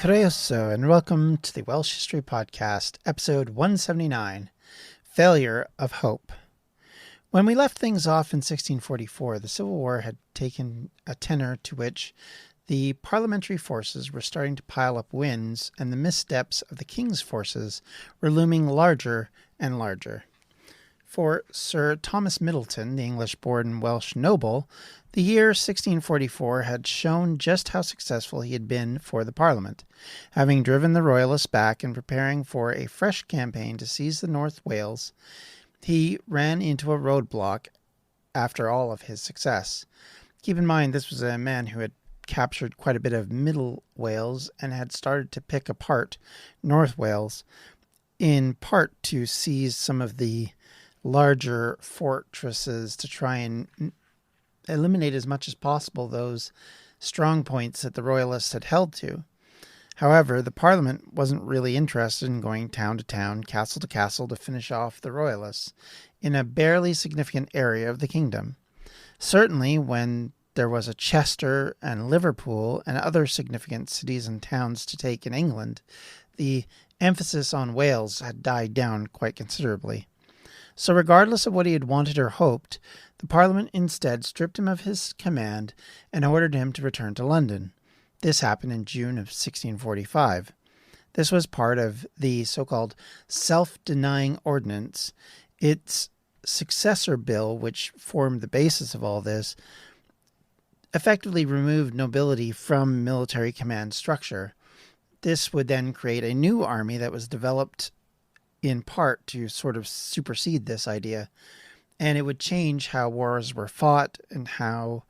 Croeso, and welcome to the Welsh History Podcast, episode 179, Failure of Hope. When we left things off in 1644, the Civil War had taken a tenor to which the parliamentary forces were starting to pile up wins, and the missteps of the king's forces were looming larger and larger. For Sir Thomas Middleton, the English-born Welsh noble, the year 1644 had shown just how successful he had been for the Parliament. Having driven the Royalists back and preparing for a fresh campaign to seize the North Wales, he ran into a roadblock after all of his success. Keep in mind, this was a man who had captured quite a bit of Middle Wales and had started to pick apart North Wales, in part to seize some of the larger fortresses to try and eliminate as much as possible those strong points that the Royalists had held to. However, the Parliament wasn't really interested in going town to town, castle to castle to finish off the Royalists in a barely significant area of the kingdom. Certainly, when there was a Chester and Liverpool and other significant cities and towns to take in England, the emphasis on Wales had died down quite considerably. So regardless of what he had wanted or hoped, the Parliament instead stripped him of his command and ordered him to return to London. This happened in June of 1645. This was part of the so-called Self-Denying Ordinance. Its successor bill, which formed the basis of all this, effectively removed nobility from military command structure. This would then create a new army that was developed in part to sort of supersede this idea, and it would change how wars were fought and how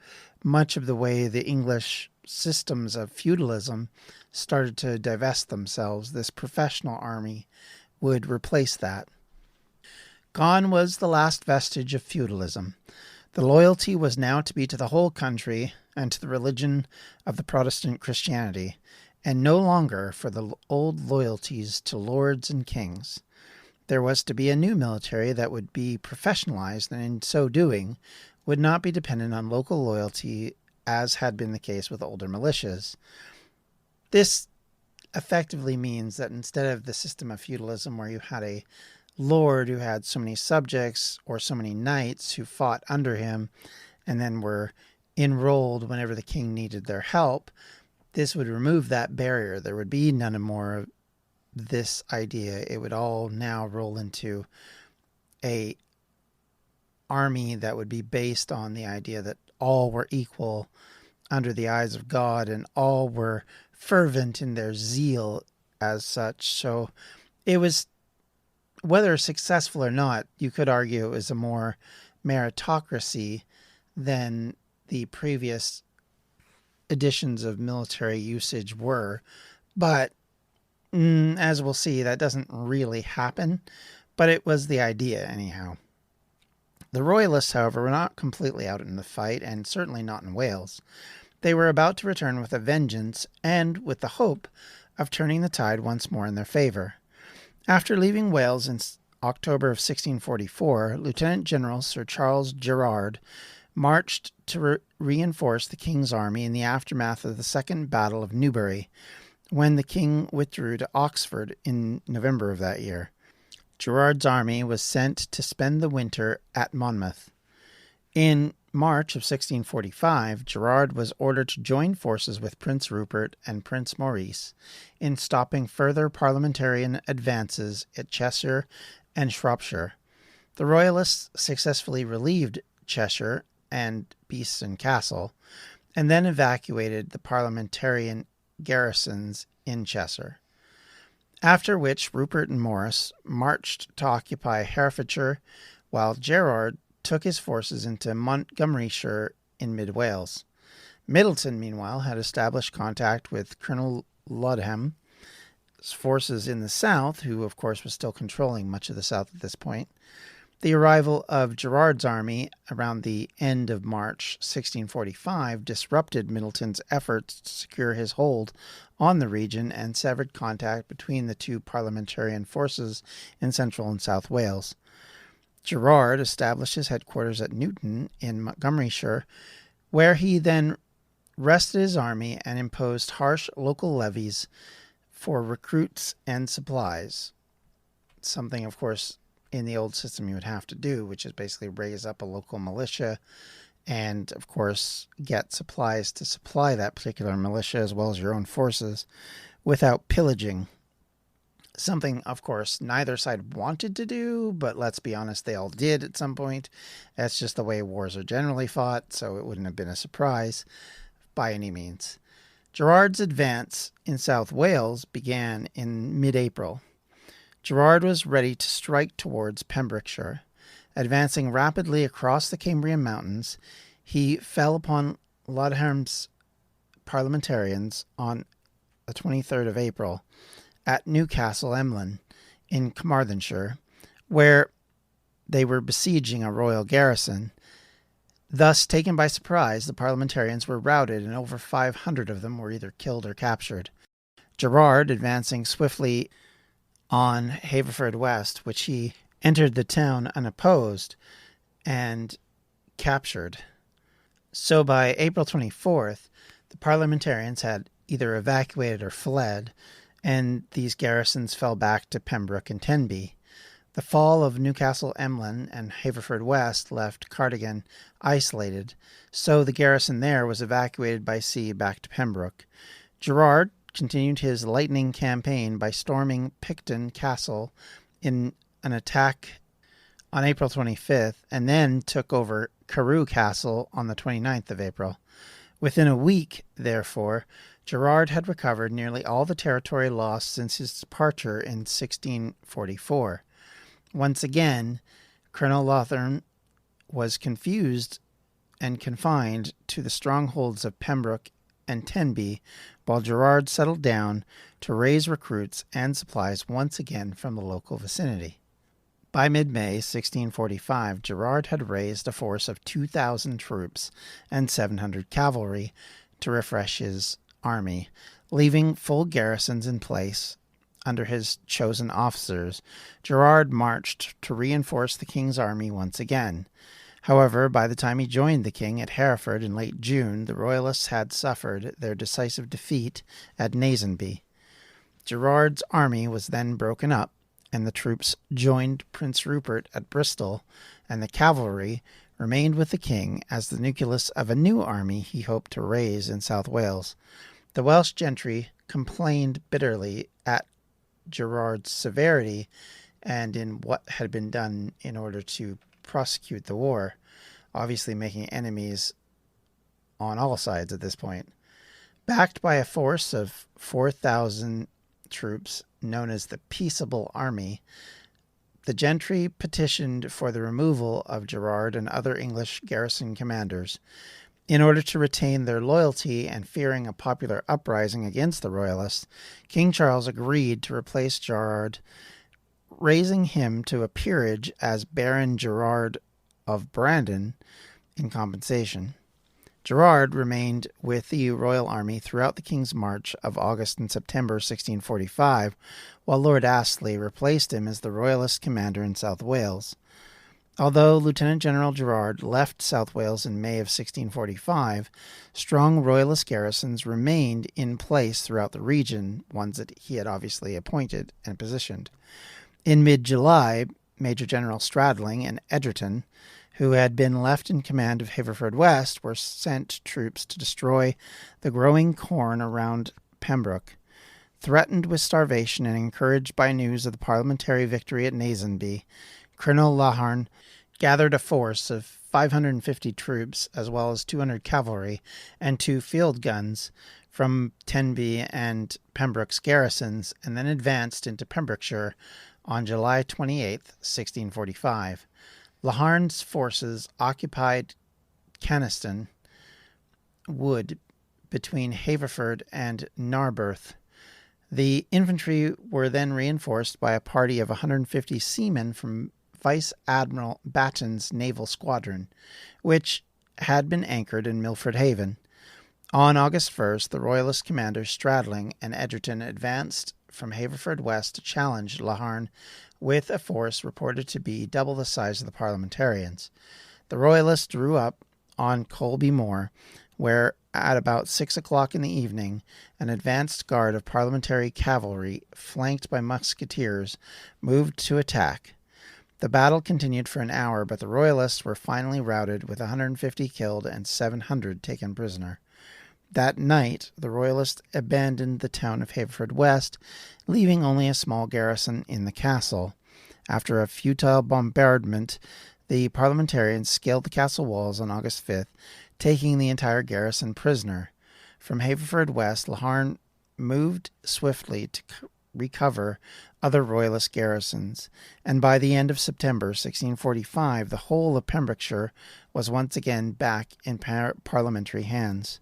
much of the way the English systems of feudalism started to divest themselves. This professional army would replace that. Gone was the last vestige of feudalism. The loyalty was now to be to the whole country and to the religion of the Protestant Christianity, and no longer for the old loyalties to lords and kings. There was to be a new military that would be professionalized, and in so doing would not be dependent on local loyalty as had been the case with older militias. This effectively means that instead of the system of feudalism where you had a lord who had so many subjects or so many knights who fought under him and then were enrolled whenever the king needed their help, this would remove that barrier. There would be none more of this idea. It would all now roll into a army that would be based on the idea that all were equal under the eyes of God and all were fervent in their zeal as such. So it was, whether successful or not, you could argue it was a more meritocracy than the previous editions of military usage were. But as we'll see, that doesn't really happen, but it was the idea anyhow. The Royalists, however, were not completely out in the fight, and certainly not in Wales. They were about to return with a vengeance, and with the hope of turning the tide once more in their favour. After leaving Wales in October of 1644, Lieutenant General Sir Charles Gerard marched to reinforce the King's army in the aftermath of the Second Battle of Newbury, when the king withdrew to Oxford in November of that year. Gerard's army was sent to spend the winter at Monmouth. In March of 1645, Gerard was ordered to join forces with Prince Rupert and Prince Maurice in stopping further parliamentarian advances at Cheshire and Shropshire. The Royalists successfully relieved Cheshire and Beeston Castle, and then evacuated the parliamentarian garrisons in Cheshire, after which Rupert and Maurice marched to occupy Herefordshire, while Gerard took his forces into Montgomeryshire in mid-Wales. Middleton, meanwhile, had established contact with Colonel Ludham's forces in the south, who, of course, was still controlling much of the south at this point. The arrival of Gerard's army around the end of March 1645 disrupted Middleton's efforts to secure his hold on the region and severed contact between the two parliamentarian forces in central and south Wales. Gerard established his headquarters at Newton in Montgomeryshire, where he then rested his army and imposed harsh local levies for recruits and supplies. Something, of course, in the old system you would have to do, which is basically raise up a local militia and, of course, get supplies to supply that particular militia as well as your own forces without pillaging. Something, of course, neither side wanted to do, but let's be honest, they all did at some point. That's just the way wars are generally fought, so it wouldn't have been a surprise by any means. Gerard's advance in South Wales began in mid-April. Gerard was ready to strike towards Pembrokeshire. Advancing rapidly across the Cambrian Mountains, he fell upon Laudham's parliamentarians on the 23rd of April at Newcastle Emlyn in Carmarthenshire, where they were besieging a royal garrison. Thus, taken by surprise, the parliamentarians were routed and over 500 of them were either killed or captured. Gerard, advancing swiftly on Haverfordwest, which he entered the town unopposed and captured. So by April 24th, the parliamentarians had either evacuated or fled, and these garrisons fell back to Pembroke and Tenby. The fall of Newcastle Emlyn and Haverfordwest left Cardigan isolated, so the garrison there was evacuated by sea back to Pembroke. Gerard continued his lightning campaign by storming Picton Castle in an attack on April 25th, and then took over Carew Castle on the 29th of April. Within a week, therefore, Gerard had recovered nearly all the territory lost since his departure in 1644. Once again, Colonel Laudham was confused and confined to the strongholds of Pembroke and Tenby, while Gerard settled down to raise recruits and supplies once again from the local vicinity. By mid-May 1645, Gerard had raised a force of 2,000 troops and 700 cavalry to refresh his army, leaving full garrisons in place under his chosen officers. Gerard marched to reinforce the king's army once again. However, by the time he joined the king at Hereford in late June, the royalists had suffered their decisive defeat at Naseby. Gerard's army was then broken up, and the troops joined Prince Rupert at Bristol, and the cavalry remained with the king as the nucleus of a new army he hoped to raise in South Wales. The Welsh gentry complained bitterly at Gerard's severity and in what had been done in order to prosecute the war, obviously making enemies on all sides at this point. Backed by a force of 4,000 troops known as the Peaceable Army, the gentry petitioned for the removal of Gerard and other English garrison commanders. In order to retain their loyalty and fearing a popular uprising against the royalists, King Charles agreed to replace Gerard, raising him to a peerage as Baron Gerard of Brandon in compensation. Gerard remained with the royal army throughout the king's march of August and September 1645, while Lord Astley replaced him as the royalist commander in South Wales. Although Lieutenant General Gerard left South Wales in May of 1645, strong royalist garrisons remained in place throughout the region, ones that he had obviously appointed and positioned. In mid-July, Major General Stradling and Egerton, who had been left in command of Haverfordwest, were sent troops to destroy the growing corn around Pembroke. Threatened with starvation and encouraged by news of the parliamentary victory at Naseby, Colonel Laudham gathered a force of 550 troops as well as 200 cavalry and 2 field guns from Tenby and Pembroke's garrisons, and then advanced into Pembrokeshire on July 28, 1645. Laudham's forces occupied Caniston Wood between Haverford and Narberth. The infantry were then reinforced by a party of 150 seamen from Vice Admiral Batten's naval squadron, which had been anchored in Milford Haven. On August 1st, the royalist commanders Stradling and Egerton advanced from Haverfordwest to challenge Laudham with a force reported to be double the size of the parliamentarians. The royalists drew up on Colby Moor, where at about 6 o'clock in the evening, an advanced guard of parliamentary cavalry, flanked by musketeers, moved to attack. The battle continued for an hour, but the Royalists were finally routed with 150 killed and 700 taken prisoner. That night, the Royalists abandoned the town of Haverfordwest, leaving only a small garrison in the castle. After a futile bombardment, the parliamentarians scaled the castle walls on August 5th, taking the entire garrison prisoner. From Haverfordwest, Laharn moved swiftly to recover other Royalist garrisons, and by the end of September 1645, the whole of Pembrokeshire was once again back in parliamentary hands.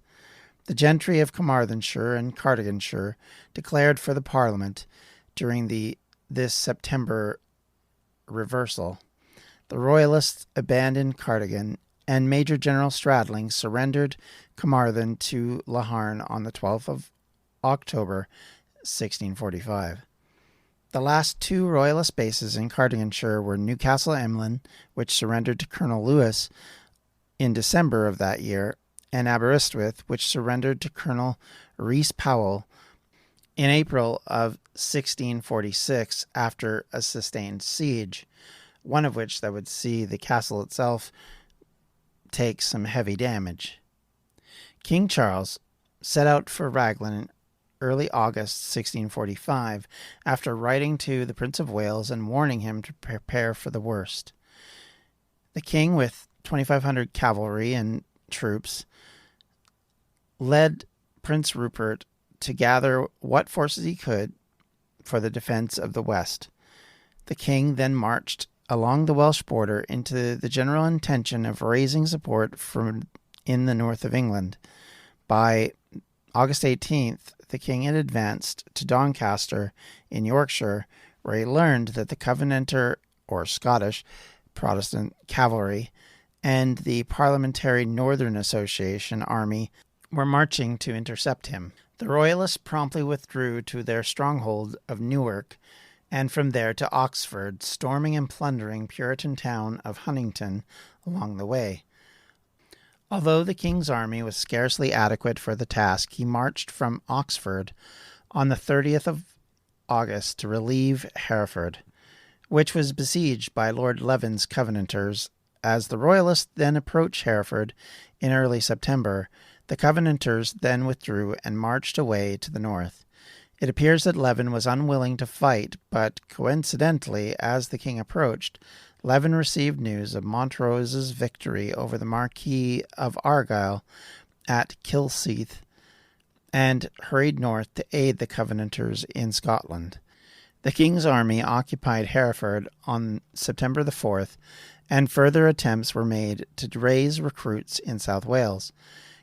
The gentry of Carmarthenshire and Cardiganshire declared for the Parliament during this September reversal. The Royalists abandoned Cardigan, and Major General Stradling surrendered Carmarthen to Laharn on the 12th of October 1645. The last two Royalist bases in Cardiganshire were Newcastle Emlyn, which surrendered to Colonel Lewis in December of that year, and Aberystwyth, which surrendered to Colonel Rhys Powell in April of 1646 after a sustained siege, one of which that would see the castle itself take some heavy damage. King Charles set out for Raglan in early August 1645 after writing to the Prince of Wales and warning him to prepare for the worst. The king, with 2,500 cavalry and troops, led Prince Rupert to gather what forces he could for the defense of the West. The king then marched along the Welsh border into the general intention of raising support from in the north of England. By August 18th, the king had advanced to Doncaster in Yorkshire, where he learned that the Covenanter, or Scottish, Protestant cavalry and the Parliamentary Northern Association army were marching to intercept him. The Royalists promptly withdrew to their stronghold of Newark, and from there to Oxford, storming and plundering Puritan town of Huntington along the way. Although the king's army was scarcely adequate for the task, he marched from Oxford on the 30th of August to relieve Hereford, which was besieged by Lord Leven's Covenanters. As the Royalists then approached Hereford in early September, the Covenanters then withdrew and marched away to the north. It appears that Leven was unwilling to fight, but coincidentally, as the king approached, Leven received news of Montrose's victory over the Marquis of Argyll at Kilsyth and hurried north to aid the Covenanters in Scotland. The king's army occupied Hereford on September the 4th, and further attempts were made to raise recruits in South Wales.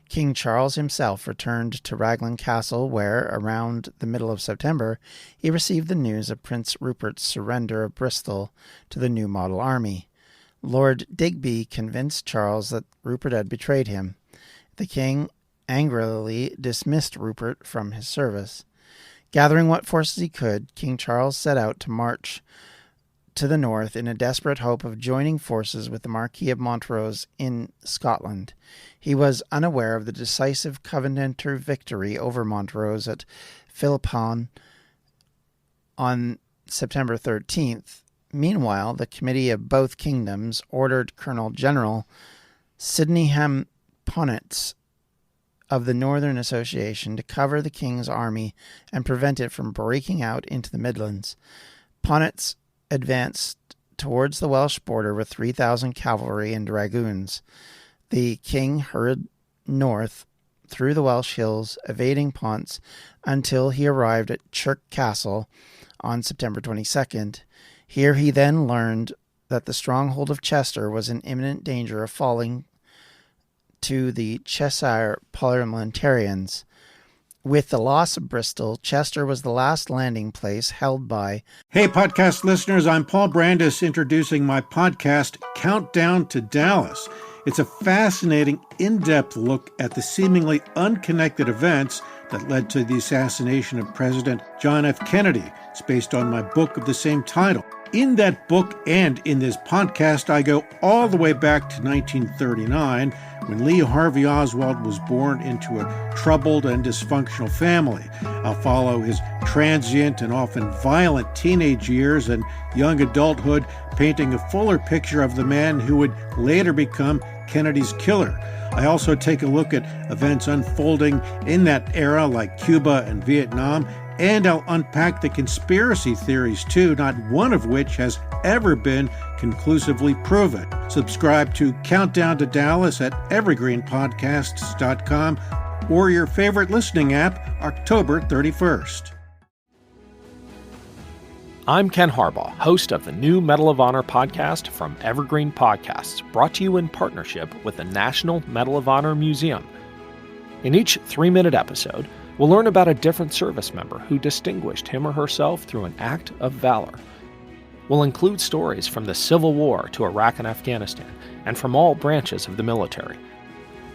King Charles himself returned to Raglan Castle, where, around the middle of September, he received the news of Prince Rupert's surrender of Bristol to the New Model Army. Lord Digby convinced Charles that Rupert had betrayed him. The king angrily dismissed Rupert from his service. Gathering what forces he could, King Charles set out to march to the north in a desperate hope of joining forces with the Marquis of Montrose in Scotland. He was unaware of the decisive Covenanter victory over Montrose at Philiphaugh on September 13th. Meanwhile, the Committee of Both Kingdoms ordered Colonel General Sydenham Ponitz of the Northern Association to cover the king's army and prevent it from breaking out into the Midlands. Ponitz advanced towards the Welsh border with 3,000 cavalry and dragoons. The king hurried north through the Welsh hills, evading Ponce, until he arrived at Chirk Castle on September 22nd. Here he then learned that the stronghold of Chester was in imminent danger of falling to the Cheshire Parliamentarians. With the loss of Bristol, Chester was the last landing place held by... Hey, podcast listeners, I'm Paul Brandis introducing my podcast, Countdown to Dallas. It's a fascinating, in-depth look at the seemingly unconnected events that led to the assassination of President John F. Kennedy. It's based on my book of the same title. In that book and in this podcast, I go all the way back to 1939, when Lee Harvey Oswald was born into a troubled and dysfunctional family. I'll follow his transient and often violent teenage years and young adulthood, painting a fuller picture of the man who would later become Kennedy's killer. I also take a look at events unfolding in that era, like Cuba and Vietnam, and I'll unpack the conspiracy theories too, not one of which has ever been conclusively proven. Subscribe to Countdown to Dallas at evergreenpodcasts.com or your favorite listening app, October 31st. I'm Ken Harbaugh, host of the new Medal of Honor podcast from Evergreen Podcasts, brought to you in partnership with the National Medal of Honor Museum. In each 3-minute episode, we'll learn about a different service member who distinguished him or herself through an act of valor. We'll include stories from the Civil War to Iraq and Afghanistan, and from all branches of the military.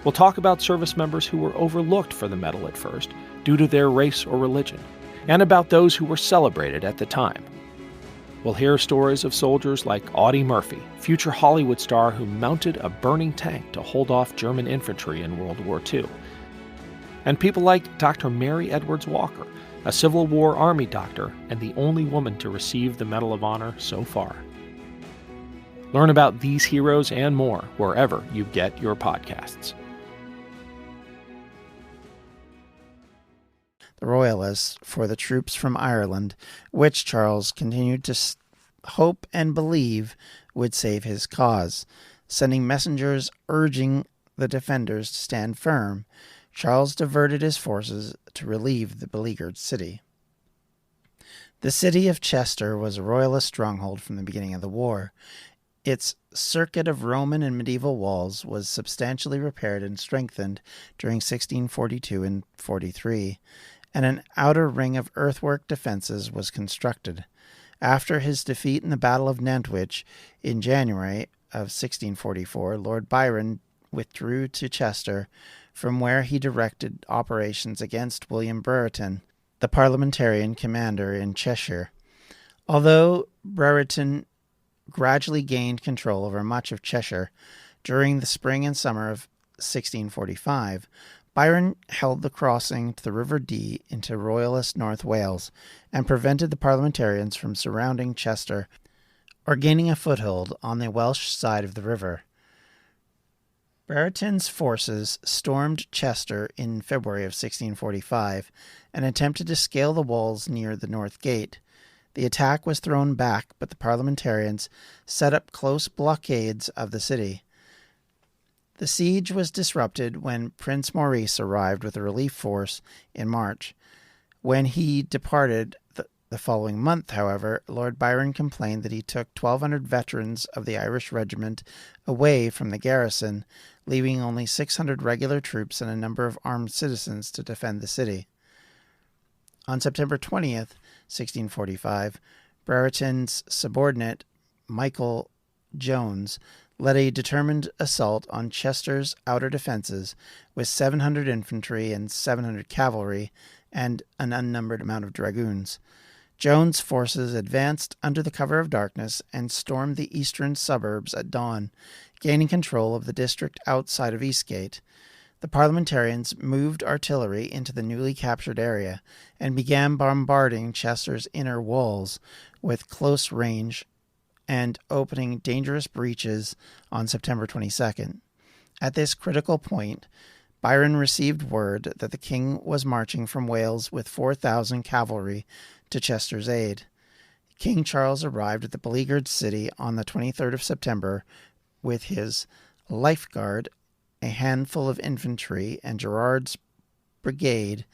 We'll talk about service members who were overlooked for the medal at first due to their race or religion, and about those who were celebrated at the time. We'll hear stories of soldiers like Audie Murphy, future Hollywood star who mounted a burning tank to hold off German infantry in World War II. And people like Dr. Mary Edwards Walker, a Civil War Army doctor and the only woman to receive the Medal of Honor so far. Learn about these heroes and more wherever you get your podcasts. The Royalists for the troops from Ireland, which Charles continued to hope and believe would save his cause. Sending messengers urging the defenders to stand firm, Charles diverted his forces to relieve the beleaguered city. The city of Chester was a Royalist stronghold from the beginning of the war. Its circuit of Roman and medieval walls was substantially repaired and strengthened during 1642 and 43, and an outer ring of earthwork defenses was constructed. After his defeat in the Battle of Nantwich in January of 1644, Lord Byron withdrew to Chester, from where he directed operations against William Brereton, the parliamentarian commander in Cheshire. Although Brereton gradually gained control over much of Cheshire during the spring and summer of 1645, Byron held the crossing to the River Dee into Royalist North Wales and prevented the parliamentarians from surrounding Chester or gaining a foothold on the Welsh side of the river. Brereton's forces stormed Chester in February of 1645 and attempted to scale the walls near the North Gate. The attack was thrown back, but the parliamentarians set up close blockades of the city. The siege was disrupted when Prince Maurice arrived with a relief force in March. When he departed the following month, however, Lord Byron complained that he took 1,200 veterans of the Irish regiment away from the garrison, leaving only 600 regular troops and a number of armed citizens to defend the city. On September 20th, 1645, Brereton's subordinate, Michael Jones, led a determined assault on Chester's outer defenses with 700 infantry and 700 cavalry and an unnumbered amount of dragoons. Jones' forces advanced under the cover of darkness and stormed the eastern suburbs at dawn, gaining control of the district outside of Eastgate. The parliamentarians moved artillery into the newly captured area and began bombarding Chester's inner walls with close range and opening dangerous breaches on September 22nd. At this critical point, Byron received word that the king was marching from Wales with 4,000 cavalry to Chester's aid. King Charles arrived at the beleaguered city on the 23rd of September with his life guard, a handful of infantry, and Gerard's brigade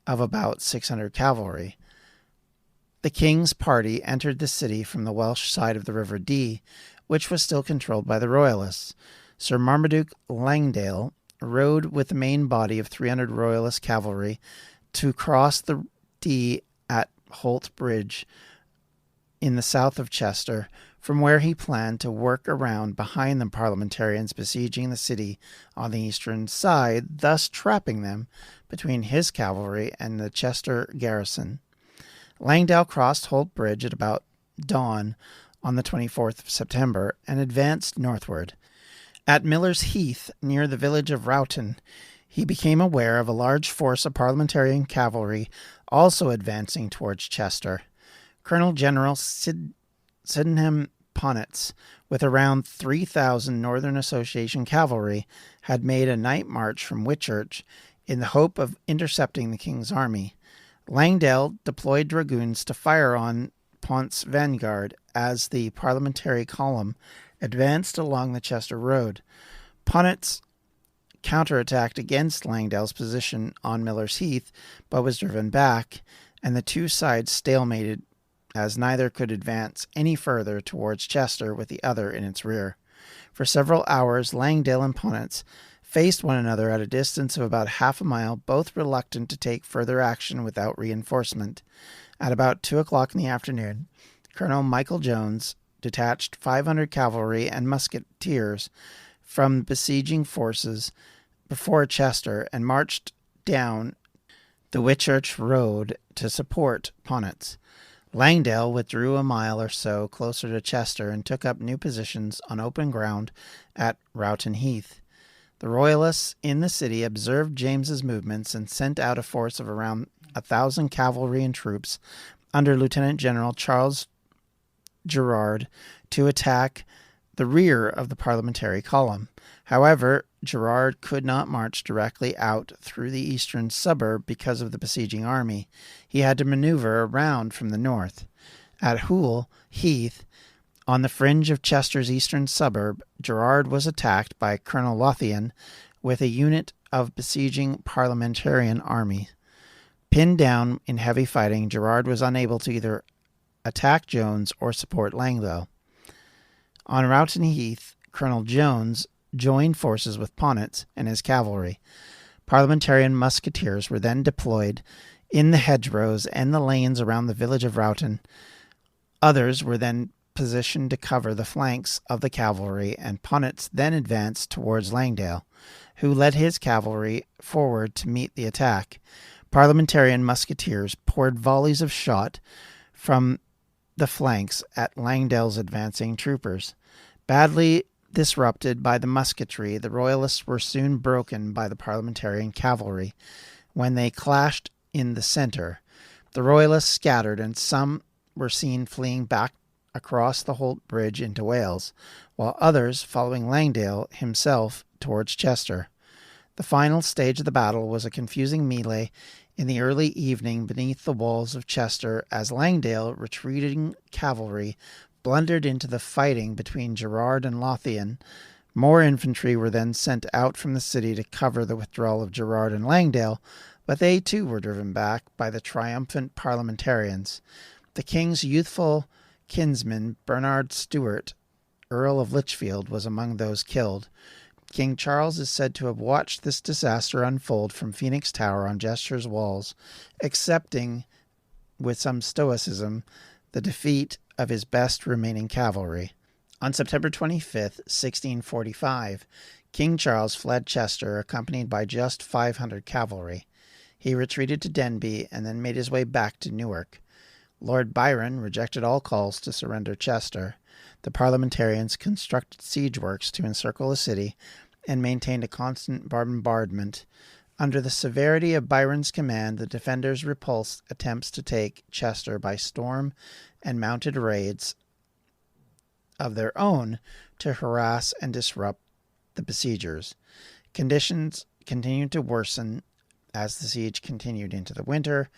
of about 600 cavalry. The king's party entered the city from the Welsh side of the River Dee, which was still controlled by the Royalists. Sir Marmaduke Langdale rode with the main body of 300 Royalist cavalry to cross the Dee at Holt Bridge in the south of Chester, from where he planned to work around behind the parliamentarians besieging the city on the eastern side, thus trapping them between his cavalry and the Chester garrison. Langdale crossed Holt Bridge at about dawn on the 24th of September and advanced northward. At Miller's Heath, near the village of Rowton, he became aware of a large force of parliamentarian cavalry also advancing towards Chester. Colonel General Sydenham Ponitz, with around 3,000 Northern Association cavalry, had made a night march from Whitchurch in the hope of intercepting the king's army. Langdale deployed dragoons to fire on Pont's vanguard as the parliamentary column advanced along the Chester road. Ponitz counterattacked against Langdale's position on Miller's Heath, but was driven back, and the two sides stalemated as neither could advance any further towards Chester with the other in its rear. For several hours, Langdale and Ponitz faced one another at a distance of about half a mile, both reluctant to take further action without reinforcement. At about 2 o'clock in the afternoon, Colonel Michael Jones detached 500 cavalry and musketeers from besieging forces before Chester and marched down the Whitchurch road to support Ponitz. Langdale withdrew a mile or so closer to Chester and took up new positions on open ground at Rowton Heath. The Royalists in the city observed James's movements and sent out a force of around 1,000 cavalry and troops under Lieutenant General Charles Gerard to attack the rear of the parliamentary column. However, Gerard could not march directly out through the eastern suburb because of the besieging army. He had to maneuver around from the north. At Hoole Heath, on the fringe of Chester's eastern suburb, Gerard was attacked by Colonel Lothian with a unit of besieging parliamentarian army. Pinned down in heavy fighting, Gerard was unable to either attack Jones or support Langdale. On Rowton Heath, Colonel Jones joined forces with Ponitz and his cavalry. Parliamentarian musketeers were then deployed in the hedgerows and the lanes around the village of Rowton. Others were then positioned to cover the flanks of the cavalry, and Ponitz then advanced towards Langdale, who led his cavalry forward to meet the attack. Parliamentarian musketeers poured volleys of shot from the flanks at Langdale's advancing troopers. Badly disrupted by the musketry, the Royalists were soon broken by the parliamentarian cavalry. When they clashed in the center, the Royalists scattered, and some were seen fleeing back across the Holt Bridge into Wales, while others following Langdale himself towards Chester. The final stage of the battle was a confusing melee in the early evening beneath the walls of Chester as Langdale, retreating cavalry, blundered into the fighting between Gerard and Lothian. More infantry were then sent out from the city to cover the withdrawal of Gerard and Langdale, but they too were driven back by the triumphant parliamentarians. The king's youthful kinsman, Bernard Stewart, Earl of Lichfield, was among those killed. King Charles is said to have watched this disaster unfold from Phoenix Tower on Chester's walls, accepting with some stoicism the defeat of his best remaining cavalry. On September 25th, 1645, King Charles fled Chester, accompanied by just 500 cavalry. He retreated to Denbigh and then made his way back to Newark. Lord Byron rejected all calls to surrender Chester. The parliamentarians constructed siege works to encircle the city and maintained a constant bombardment. Under the severity of Byron's command, the defenders repulsed attempts to take Chester by storm and mounted raids of their own to harass and disrupt the besiegers. Conditions continued to worsen as the siege continued into the winter.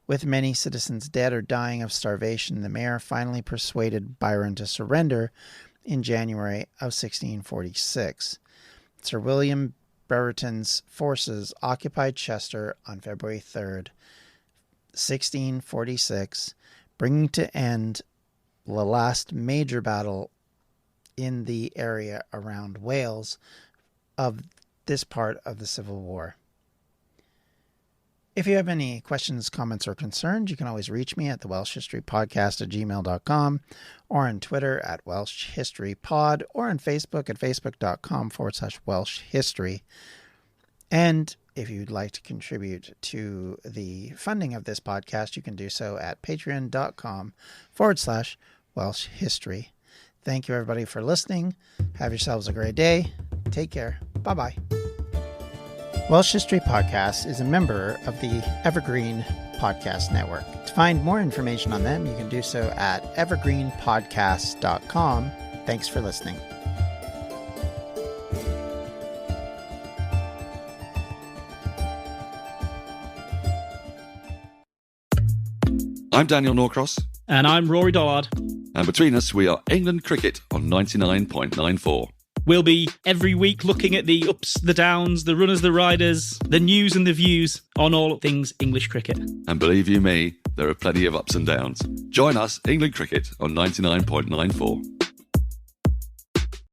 With many citizens dead or dying of starvation, the mayor finally persuaded Byron to surrender in January of 1646. Sir William Brereton's forces occupied Chester on February 3rd, 1646, bringing to end the last major battle in the area around Wales of this part of the Civil War. If you have any questions, comments, or concerns, you can always reach me at the Welsh History Podcast at gmail.com, or on Twitter at Welsh History Pod, or on Facebook at facebook.com/Welsh History. And if you'd like to contribute to the funding of this podcast, you can do so at patreon.com/Welsh Welsh history. Thank you, everybody, for listening. Have yourselves a great day. Take care. Bye-bye. Welsh History Podcast is a member of the Evergreen Podcast Network. To find more information on them, you can do so at evergreenpodcasts.com. Thanks for listening. I'm Daniel Norcross. And I'm Rory Dollard. And between us, we are England Cricket on 99.94. We'll be every week looking at the ups, the downs, the runners, the riders, the news and the views on all things English cricket. And believe you me, there are plenty of ups and downs. Join us, England Cricket, on 99.94.